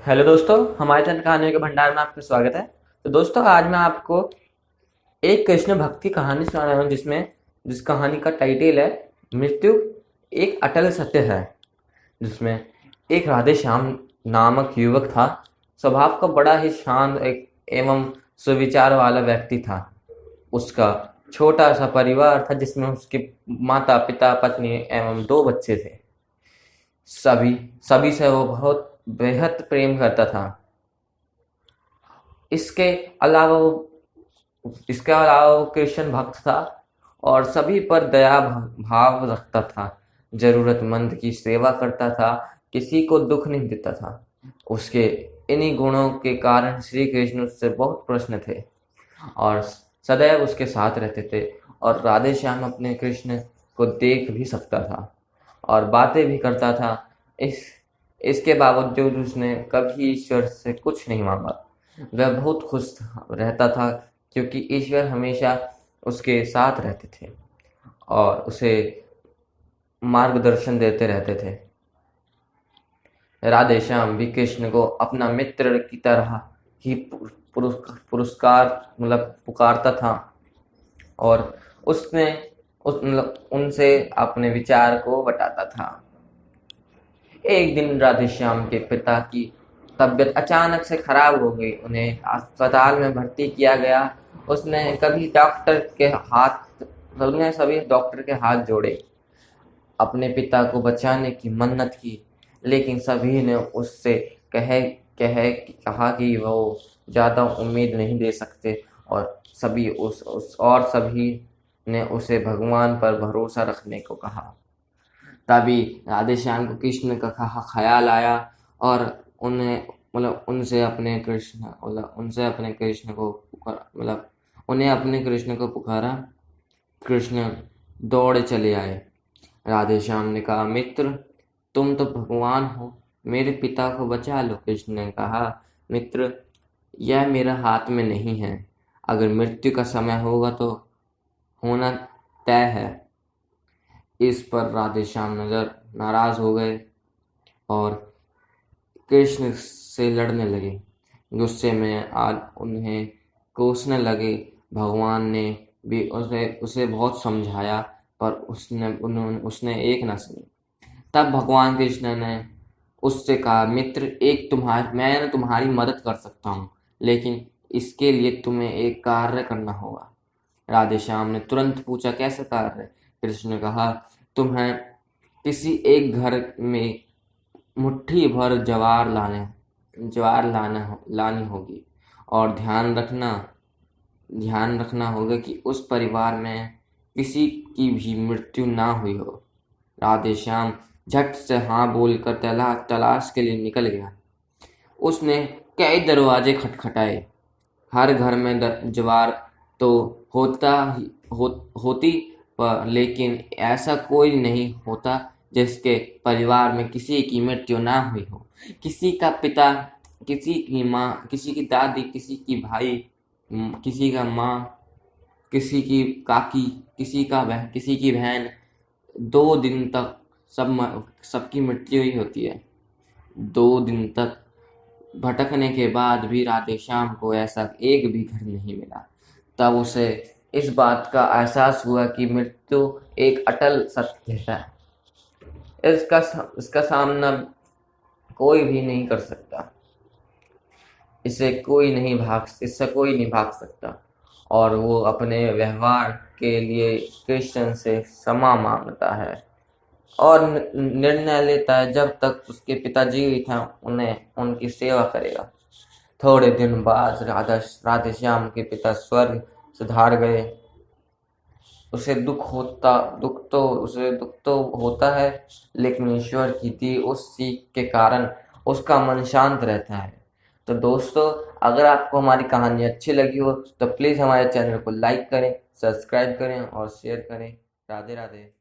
Hello दोस्तों, हमारे चंद कहानियों के भंडार में आपका स्वागत है। तो दोस्तों, आज मैं आपको एक कृष्ण भक्त की कहानी सुना रहा हूँ जिस कहानी का टाइटल है मृत्यु एक अटल सत्य है। जिसमें एक राधे श्याम नामक युवक था। स्वभाव का बड़ा ही शांत एक एवं सुविचार वाला व्यक्ति था। उसका छोटा सा परिवार था जिसमें उसके माता पिता पत्नी एवं दो बच्चे थे। सभी सभी से वो बहुत बेहद प्रेम करता था। इसके अलावा वो इसके अलावा वो कृष्ण भक्त था और सभी पर दया भाव रखता था। जरूरतमंद की सेवा करता था, किसी को दुख नहीं देता था। उसके इन्हीं गुणों के कारण श्री कृष्ण उससे बहुत प्रसन्न थे और सदैव उसके साथ रहते थे। और राधे श्याम अपने कृष्ण को देख भी सकता था और बातें भी करता था। इस इसके बावजूद उसने कभी ईश्वर से कुछ नहीं मांगा। वह बहुत खुश रहता था क्योंकि ईश्वर हमेशा उसके साथ रहते थे और उसे मार्गदर्शन देते रहते थे। राधे श्याम भी कृष्ण को अपना मित्र की तरह ही पुरस्कार पुकारता था और उसने उनसे अपने विचार को बताता था। एक दिन राधे श्याम के पिता की तबीयत अचानक से खराब हो गई। उन्हें अस्पताल में भर्ती किया गया। उसने कभी डॉक्टर के हाथ उन्हें सभी डॉक्टर के हाथ जोड़े, अपने पिता को बचाने की मन्नत की, लेकिन सभी ने उससे कहे कहे कहा कि वो ज़्यादा उम्मीद नहीं दे सकते और सभी ने उसे भगवान पर भरोसा रखने को कहा। तभी राधे श्याम को कृष्ण का ख्याल आया और उन्हें उनसे अपने कृष्ण को उन्हें अपने कृष्ण को पुकारा। कृष्ण दौड़े चले आए। राधे श्याम ने कहा, मित्र, तुम तो भगवान हो, मेरे पिता को बचा लो। कृष्ण ने कहा, मित्र, यह मेरे हाथ में नहीं है। अगर मृत्यु का समय होगा तो होना तय है। इस पर राधे श्याम नाराज हो गए और कृष्ण से लड़ने लगे। गुस्से में आज उन्हें कोसने लगे। भगवान ने भी उसे बहुत समझाया पर उसने एक न सुनी। तब भगवान कृष्ण ने उससे कहा, मित्र, मैं तुम्हारी मदद कर सकता हूँ, लेकिन इसके लिए तुम्हें एक कार्य करना होगा। राधे श्याम ने तुरंत पूछा, कैसे कार्य? कृष्ण ने कहा, तुम्हें किसी एक घर में मुट्ठी भर लानी होगी और ध्यान रखना होगा कि उस परिवार में किसी की भी मृत्यु ना हुई हो। राधे श्याम झट से हाँ बोलकर तलाश के लिए निकल गया। उसने कई दरवाजे खटखटाए। हर घर में ज्वार तो होती पर लेकिन ऐसा कोई नहीं होता जिसके परिवार में किसी की मृत्यु ना हुई हो। किसी का पिता, किसी की माँ, किसी की दादी, किसी की भाई, किसी का माँ, किसी की काकी, किसी की बहन। 2 दिन तक सबकी मृत्यु ही होती है। 2 दिन तक भटकने के बाद भी राधे श्याम को ऐसा एक भी घर नहीं मिला। तब उसे इस बात का एहसास हुआ कि मृत्यु एक अटल सत्य है। इसका सामना कोई भी नहीं कर सकता। इससे कोई नहीं भाग सकता और वो अपने व्यवहार के लिए कृष्ण से क्षमा मांगता है और निर्णय लेता है जब तक उसके पिता जीवित हैं उन्हें उनकी सेवा करेगा। थोड़े दिन बाद राधे श्याम के पिता स्वर्ग सुधार गए। उसे दुख तो होता है, लेकिन ईश्वर की दी उस सीख के कारण उसका मन शांत रहता है। तो दोस्तों, अगर आपको हमारी कहानी अच्छी लगी हो तो प्लीज़ हमारे चैनल को लाइक करें, सब्सक्राइब करें और शेयर करें। राधे राधे।